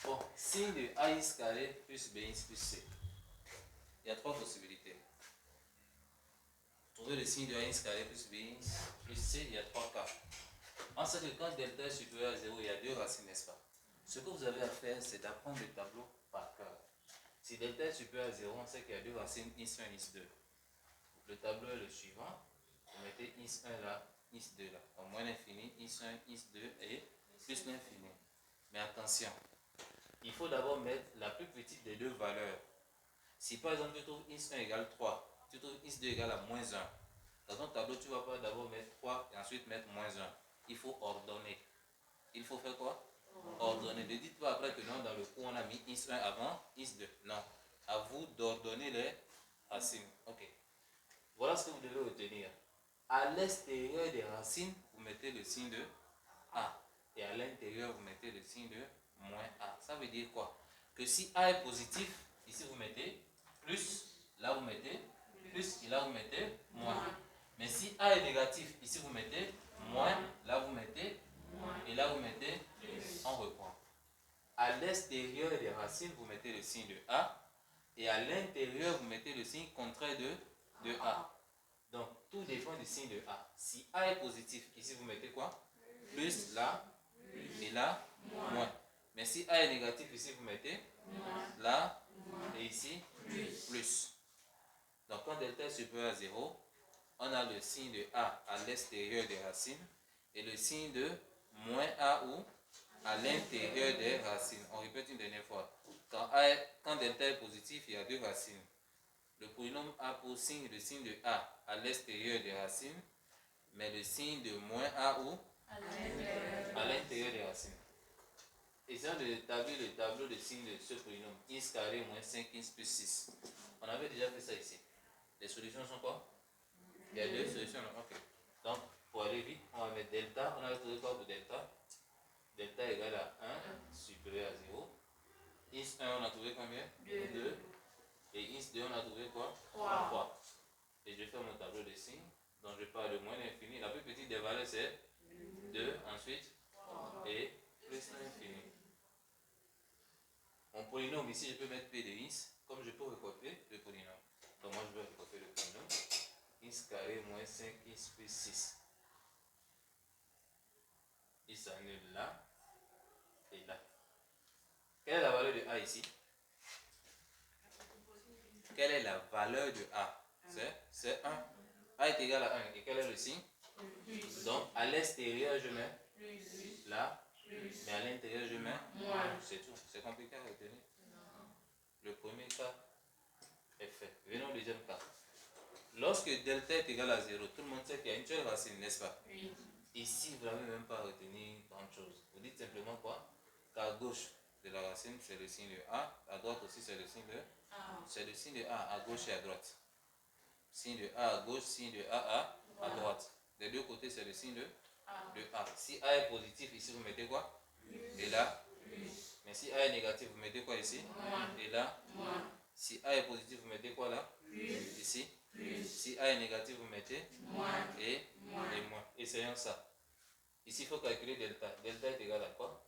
Bon, signe de AX carré plus BX plus C. Il y a trois possibilités. Pour trouver le signe de AX carré plus BX plus C, il y a trois cas. On sait que quand delta est supérieur à 0, il y a deux racines, n'est-ce pas? Ce que vous avez à faire, c'est d'apprendre le tableau par cœur. Si delta est supérieur à 0, on sait qu'il y a deux racines, is1 et is2. Le tableau est le suivant. Vous mettez is1 là, is2 là. Donc moins l'infini, is1, is2 et plus l'infini. Mais attention, il faut d'abord mettre la plus petite des deux valeurs. Si par exemple tu trouves is1 égale 3, tu trouves is2 égale à moins 1. Dans ton tableau, tu ne vas pas d'abord mettre 3 et ensuite mettre moins 1. Il faut ordonner. Il faut faire quoi? Ordonner. Ne dites pas après que non, dans le cours on a mis is1 avant, is2. Non. À vous d'ordonner les racines. Ok. Voilà ce que vous devez retenir. À l'extérieur des racines, vous mettez le signe de A. Et à l'intérieur, vous mettez le signe de moins A. Ça veut dire quoi? Que si A est positif, ici vous mettez plus, là vous mettez plus, et là vous mettez moins. Mais si A est négatif, ici vous mettez moins, là vous mettez moins, et là vous mettez plus. On reprend. À l'extérieur des racines, vous mettez le signe de A, et à l'intérieur, vous mettez le signe contraire de A. Donc, tout dépend du signe de A. Si A est positif, ici vous mettez quoi? Plus, là, et là, moins. Mais si A est négatif, ici vous mettez là, et ici, plus. Donc, quand delta est supérieur à 0, on a le signe de A à l'extérieur des racines et le signe de moins A ou à l'intérieur des racines. On répète une dernière fois. Quand delta est positif, il y a deux racines. Le polynôme a pour signe le signe de A à l'extérieur des racines, mais le signe de moins A ou à l'intérieur des racines. Essayons de établir le tableau de signes de ce polynôme. X carré moins 5x plus 6. On avait déjà fait ça ici. Les solutions sont quoi? Il y a deux solutions. Ok. Donc, pour aller vite, on va mettre delta. On a trouvé quoi pour delta? Delta égale à 1 supérieur à 0. X1, on a trouvé combien? 2. Et X2, on a trouvé quoi? 3. Et je fais mon tableau de signes. Donc, je pars de moins l'infini. La plus petite des valeurs, c'est 2. Ensuite, 3. Et plus l'infini. Mon polynôme, ici, je peux mettre P de X, comme je peux recopier le polynôme. Donc, moi, je vais recopier le polynôme. X carré moins 5x plus 6. Il s'annule là et là. Quelle est la valeur de A ici? Quelle est la valeur de A? C'est 1. A est égal à 1. Et quel est le signe? Donc, à l'extérieur, je mets là. Mais à l'intérieur, je mets moins. C'est tout. C'est compliqué à retenir. Le premier cas est fait. Venons au deuxième cas. Lorsque delta est égal à 0, tout le monde sait qu'il y a une seule racine, n'est-ce pas? Oui. Ici, vous n'avez même pas retenu grand chose. Vous dites simplement quoi? Qu'à gauche de la racine, c'est le signe de A. À droite aussi, c'est le signe de A. C'est le signe de A à gauche et à droite. Signe de A à gauche, signe de A à droite. Des deux côtés, c'est le signe de A. Si A est positif, ici, vous mettez quoi? Et là. Mais si A est négatif, vous mettez quoi ici? Et là. Si A est positif, vous mettez quoi là? Ici. Si A est négatif, vous mettez et moins. Essayons ça. Ici, il faut calculer delta. Delta est égal à quoi?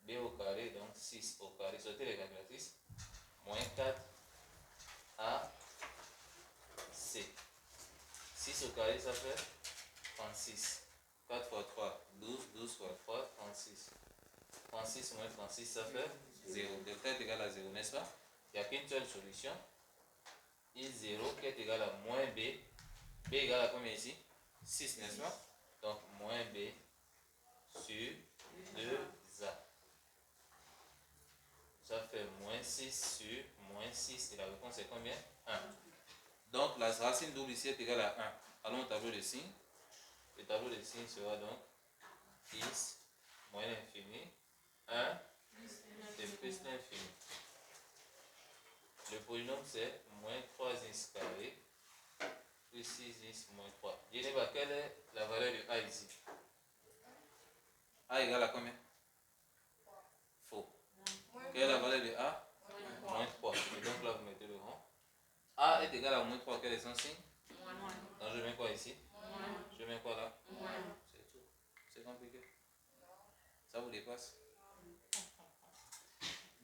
B au carré, donc 6 au carré. Sortez les calculatrices. Moins 4 A C. 6 au carré, ça fait 36. 4 fois 3, 12. 12 fois 3, 36. 36 moins 36, ça fait 0. Delta est égal à 0, n'est-ce pas? Il n'y a qu'une seule solution. I0 qui est égal à moins B. B égale à combien ici? 6, n'est-ce pas? Donc, moins B sur 2A. Ça fait moins 6 sur moins 6. Et la réponse est combien? 1. Donc, la racine double ici est égale à 1. Allons au tableau de signes. Le tableau de signes sera donc x moins l'infini, 1 et plus l'infini. Le polynôme c'est moins 3x carré plus 6x moins 3. Geneva, quelle est la valeur de A ici? A égale à combien? Faux. Quelle est la valeur de A? Moins 3. Et donc là vous mettez le rond. A est égal à moins 3. Quel est son signe? Donc je mets quoi ici? Je mets quoi là? C'est tout. C'est compliqué. Ça vous dépasse?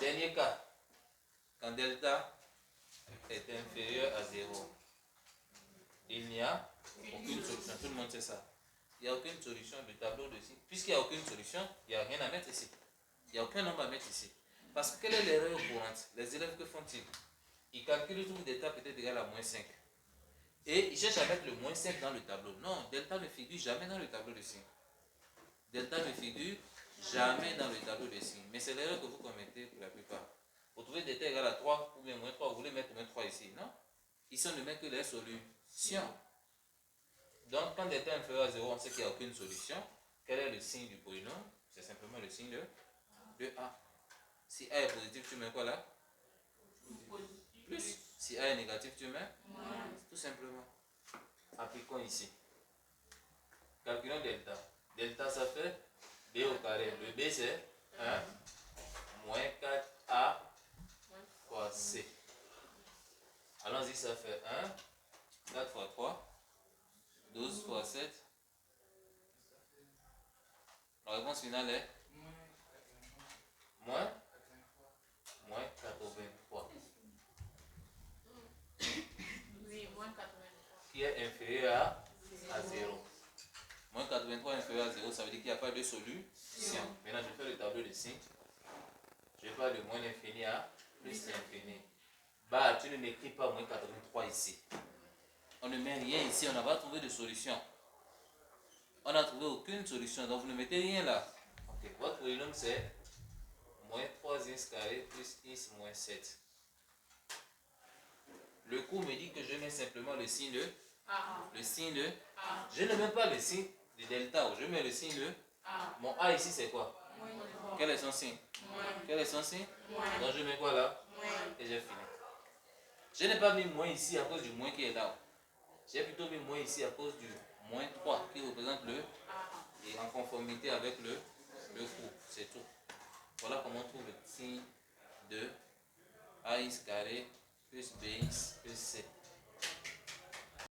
Dernier cas, quand delta est inférieur à 0, il n'y a aucune solution. Tout le monde sait ça. Il n'y a aucune solution du tableau de signes. Puisqu'il n'y a aucune solution, il n'y a rien à mettre ici. Il n'y a aucun nombre à mettre ici. Parce que quelle est l'erreur courante? Les élèves, que font-ils? Ils calculent tout delta peut-être égal à moins 5. Et ils cherchent à mettre le moins 5 dans le tableau. Non, delta ne figure jamais dans le tableau de signes. Delta ne figure jamais dans le tableau de signes. Mais c'est l'erreur que vous commettez pour la plupart. Vous trouvez delta égal à 3 ou bien moins 3, vous voulez mettre moins 3 ici. Non? Ici, on ne met que les solutions. Donc, quand delta est inférieur à 0, on sait qu'il n'y a aucune solution. Quel est le signe du polynôme? C'est simplement le signe de A. Si A est positif, tu mets quoi là? Plus. Si A est négatif, tu mets moins. Tout simplement. Appliquons ici. Calculons delta. Delta, ça fait B au carré. Le B, c'est 1 moins 4A fois C. Allons-y, ça fait 1, 4 fois 3, 12 fois 7. La réponse finale est moins 83. Oui, moins 83. Qui est inférieur à 0. Moins 83 inférieur à 0, ça veut dire qu'il n'y a pas de solution. Maintenant, je fais le tableau de signes. Je vais de moins l'infini à plus l'infini. Bah, tu ne m'écris pas moins 83 ici. On ne met rien ici, on n'a pas trouvé de solution. On n'a trouvé aucune solution, donc vous ne mettez rien là. Ok, votre polynôme c'est moins 3x carré plus x moins 7. Le cours me dit que je mets simplement le signe de A. Le signe de A. Je ne mets pas le signe de delta, je mets le signe de A. Mon A ici c'est quoi? Moins. Quel est son signe? Moins. Quel est son signe? Moins. Donc je mets quoi là? Moins. Et j'ai fini. Je n'ai pas mis moins ici à cause du moins qui est là. J'ai plutôt mis moins ici à cause du moins 3 qui représente le A. Et en conformité avec le cours. C'est tout. Voilà comment on trouve le signe de AX carré plus BX plus C.